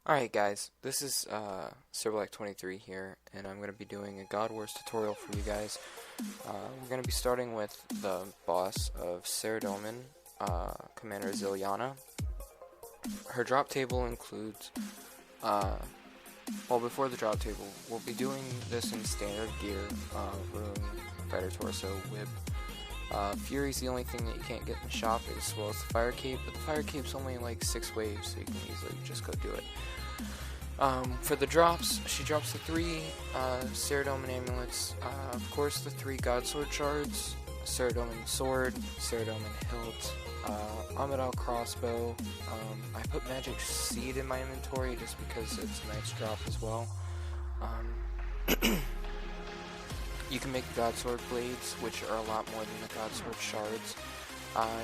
Alright guys, this is Serverlike23 here, and I'm going to be doing a GodWars tutorial for you guys. We're going to be starting with the boss of Saradomin, Commander Ileana. Her drop table includes, well, before the drop table, we'll be doing this in standard gear, Rune, Fighter Torso, Whip. Fury's the only thing that you can't get in the shop, as well as the Fire Cape, but the Fire Cape's only like 6 waves, so you can easily just go do it. For the drops, she drops the 3 Saradomin amulets, of course the 3 Godsword shards, Saradomin sword, Saradomin hilt, Amidal crossbow. I put Magic Seed in my inventory just because it's a nice drop as well. You can make Godsword blades, which are a lot more than the Godsword shards,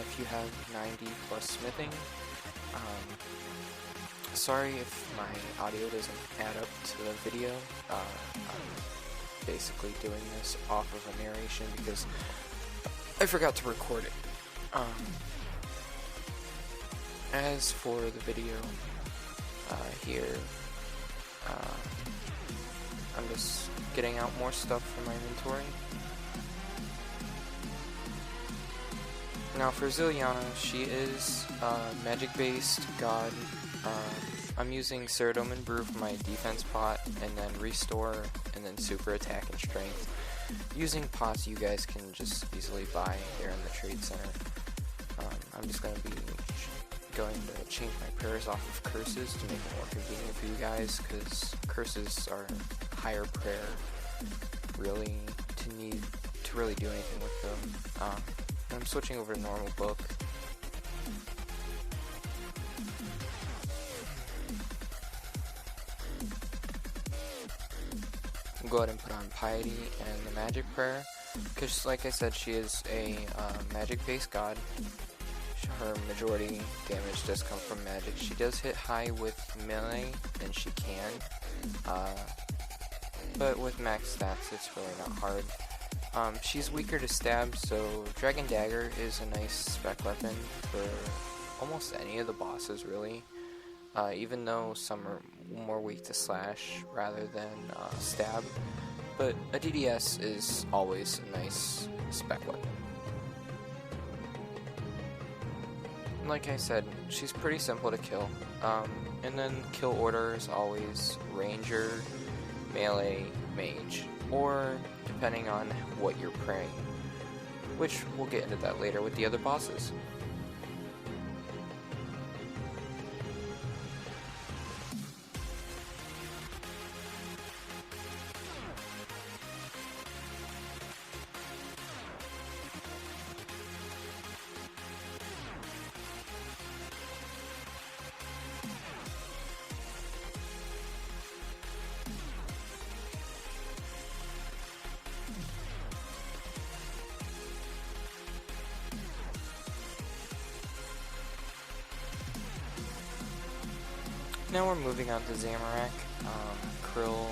if you have 90 plus smithing. Sorry if my audio doesn't add up to the video. I'm basically doing this off of a narration because I forgot to record it. As for the video here, I'm just getting out more stuff from my inventory. Now for Ileana, she is magic-based god. I'm using Saradomin Brew for my defense pot, and then Restore, and then Super Attack and Strength. Using pots you guys can just easily buy here in the Trade Center. I'm just going to be going to change my prayers off of curses to make it more convenient for you guys, because curses are higher prayer, really, to really do anything with them. I'm switching over to normal book. Go ahead and put on Piety and the Magic Prayer, because like I said, she is a magic-based god. Her majority damage does come from magic. She does hit high with melee, and she can, but with max stats it's really not hard. She's weaker to stab, so Dragon Dagger is a nice spec weapon for almost any of the bosses really, even though some are more weak to slash rather than stab, but a DDS is always a nice spec weapon. Like I said, she's pretty simple to kill, and then kill order is always Ranger, Melee, Mage, or depending on what you're praying, which we'll get into that later with the other bosses. Now we're moving on to Zamorak, Krill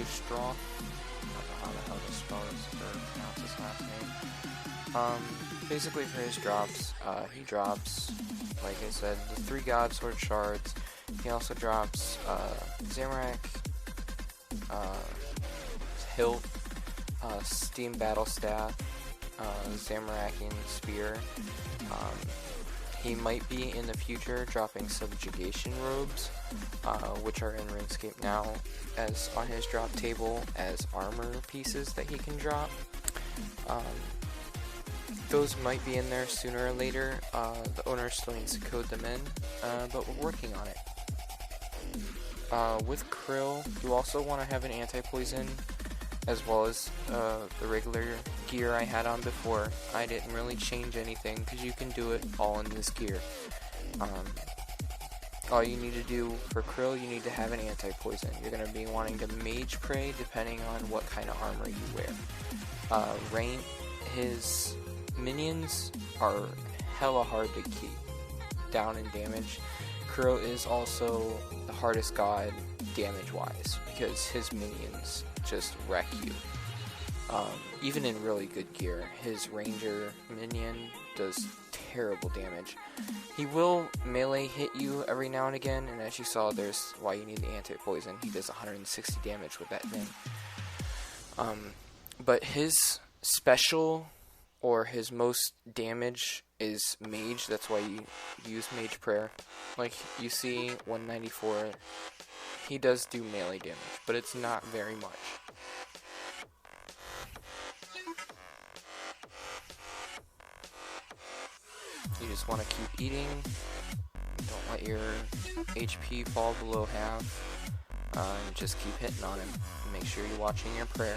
Straw. I don't know how the hell to spell this or pronounce his last name. Basically for his drops, he drops, like I said, the 3 Godsword shards. He also drops Zamorak, hilt, Steam Battle Staff, Zamarakian Spear. He might be in the future dropping Subjugation Robes, which are in Runescape now, as on his drop table as armor pieces that he can drop. Those might be in there sooner or later. The owner still needs to code them in, but we're working on it. With Krill, you also want to have an anti-poison, as well as the regular gear I had on before. I didn't really change anything because you can do it all in this gear. All you need to do for Krill, you need to have an anti-poison. You're going to be wanting to mage pray depending on what kind of armor you wear. His minions are hella hard to keep down in damage. Krill is also the hardest god damage-wise because his minions just wreck you. Even in really good gear, his Ranger minion does terrible damage. He will melee hit you every now and again, and as you saw, there's why you need the anti-poison. He does 160 damage with that thing. But his special, or his most damage, is Mage. That's why you use Mage Prayer. Like you see, 194, he does do melee damage, but it's not very much. You just want to keep eating. Don't let your HP fall below half. And just keep hitting on him. Make sure you're watching your prayer.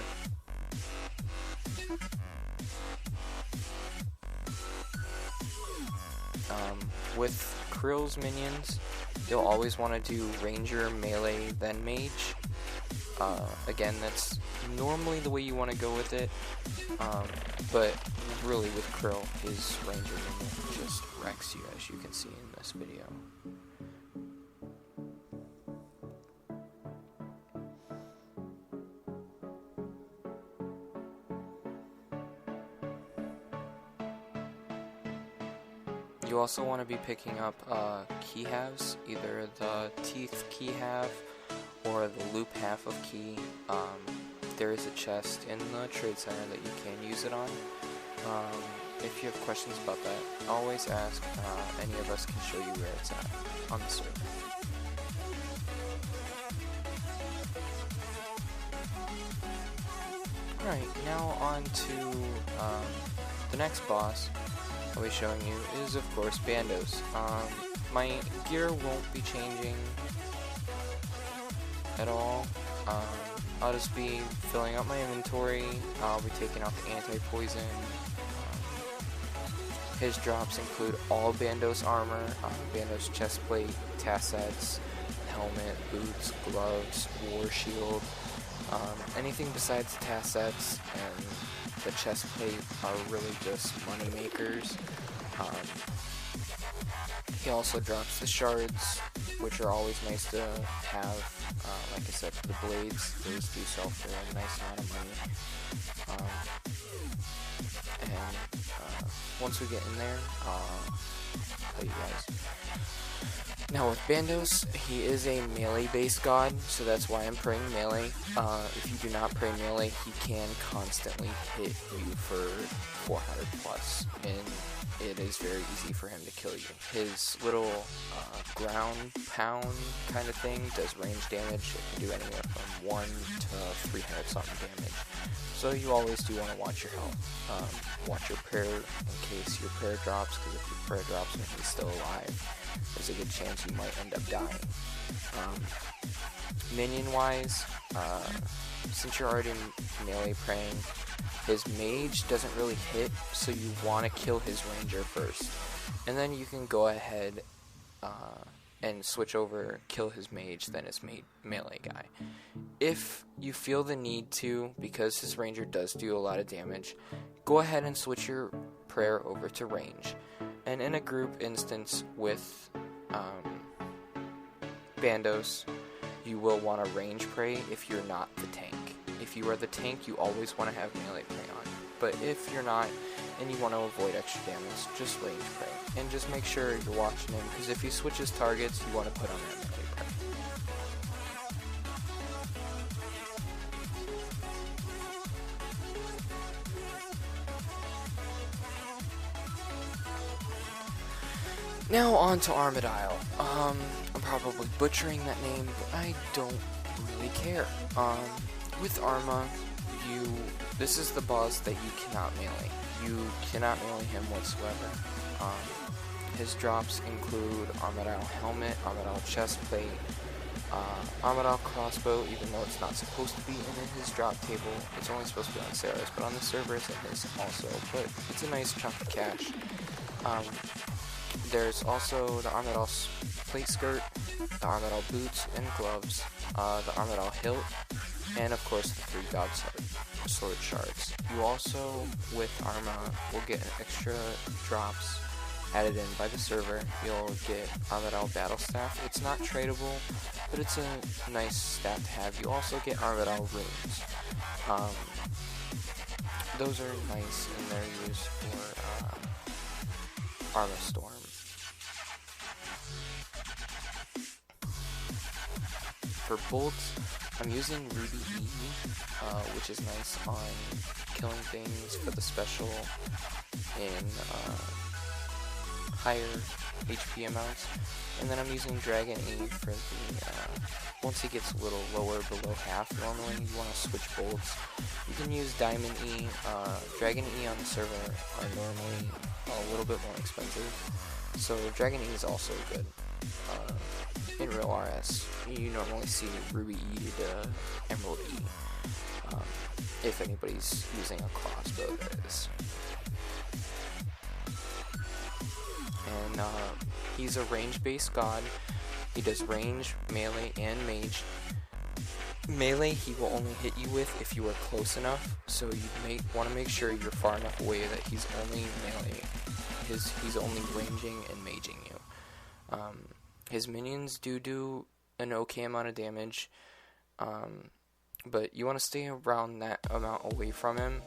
With Krill's minions, you'll always want to do Ranger, Melee, then Mage. Again, that's normally the way you want to go with it, but really with Krill, his Ranger minion just wrecks you, as you can see in this video. You also want to be picking up key halves, either the teeth key half or the loop half of key. There is a chest in the trade center that you can use it on. If you have questions about that, always ask. Any of us can show you where it's at on the server. Alright, now on to the next boss I'll be showing you is, of course, Bandos. My gear won't be changing at all. I'll just be filling up my inventory. I'll be taking out the anti-poison. His drops include all Bandos armor, Bandos chestplate, tassets, helmet, boots, gloves, war shield. Anything besides tassets and the chestplate are really just money makers. He also drops the shards, which are always nice to have. Like I said, the blades, those do sell for a nice amount of money. Once we get in there, I'll tell you guys. Now with Bandos, he is a melee-based god, so that's why I'm praying melee. If you do not pray melee, he can constantly hit you for 400 plus, and it is very easy for him to kill you. His little ground pound kind of thing does range damage. It can do anywhere from 1 to 300 something damage. So you always do want to watch your health. Watch your prayer in case your prayer drops, because if your prayer drops and he's still alive, there's a good chance you might end up dying. Minion-wise, since you're already melee praying, his mage doesn't really hit, so you want to kill his ranger first. And then you can go ahead and switch over, kill his mage, then his melee guy. If you feel the need to, because his ranger does do a lot of damage, go ahead and switch your prayer over to range. And in a group instance with Bandos, you will want to range pray if you're not the tank. If you are the tank, you always want to have melee pray on. But if you're not, and you want to avoid extra damage, just range pray. And just make sure you're watching him, because if he switches targets, you want to put on that melee pray. Now on to Armadile. I'm probably butchering that name, but I don't really care. With ARMA, this is the boss that you cannot melee. You cannot melee him whatsoever. His drops include Armadile helmet, Armadile chestplate, Armadile crossbow, even though it's not supposed to be in his drop table. It's only supposed to be on Sarah's, but on the server it's in his also. But it's a nice chunk of cash. There's also the Armadile plate skirt, the Armadile boots and gloves, the Armadile hilt, and of course the 3 god sword shards. You also, with ARMA, will get extra drops added in by the server. You'll get Armadile battle staff. It's not tradable, but it's a nice staff to have. You also get Armadile runes. Those are nice, and they're used for ARMA Storm. For bolts, I'm using Ruby E, which is nice on killing things for the special in higher HP amounts. And then I'm using Dragon E for the, once he gets a little lower, below half, normally you want to switch bolts. You can use Diamond E. Dragon E on the server are normally a little bit more expensive, so Dragon E is also good. In real RS, you normally see Ruby E to Emerald E, if anybody's using a crossbow, that is. And he's a range-based god. He does range, melee, and mage. Melee he will only hit you with if you are close enough, so you want to make sure you're far enough away that he's only melee. He's only ranging and maging you. His minions do an okay amount of damage, but you want to stay around that amount away from him,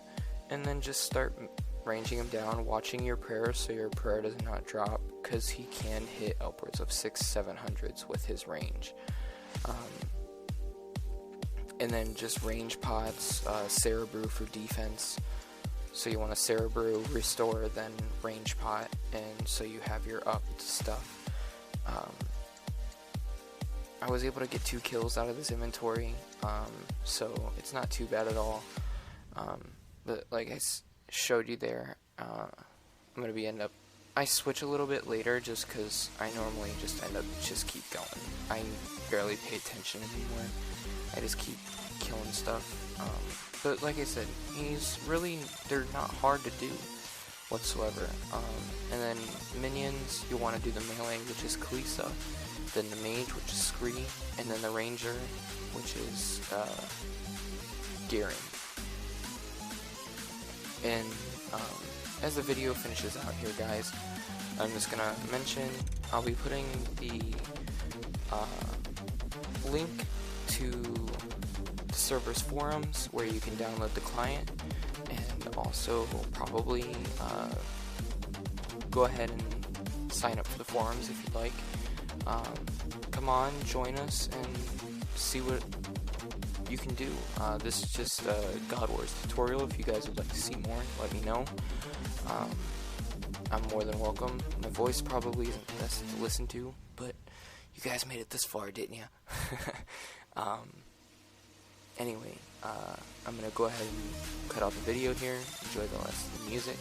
and then just start ranging him down, watching your prayer so your prayer does not drop, because he can hit upwards of 600-700s with his range. And then just range pots, Cerebrew for defense. So you want to Cerebrew, restore, then range pot, and so you have your upped stuff. I was able to get 2 kills out of this inventory, so it's not too bad at all. But like I showed you there, I'm going to I switch a little bit later just because I normally just end up keep going. I barely pay attention anymore. I just keep killing stuff. But like I said, they're not hard to do whatsoever. And then minions, you want to do the melee, which is Kalisa, then the mage, which is Scree, and then the ranger, which is Garen. And as the video finishes out here, guys, I'm just gonna mention I'll be putting the link to the server's forums where you can download the client, and also probably go ahead and sign up for the forums if you'd like. Come on, join us and see what you can do. This is just a GodWars tutorial. If you guys would like to see more, let me know. I'm more than welcome. My voice probably isn't the best to listen to, but you guys made it this far, didn't you? Anyway, I'm going to go ahead and cut out the video here. Enjoy the rest of the music,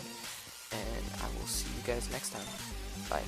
and I will see you guys next time. Bye.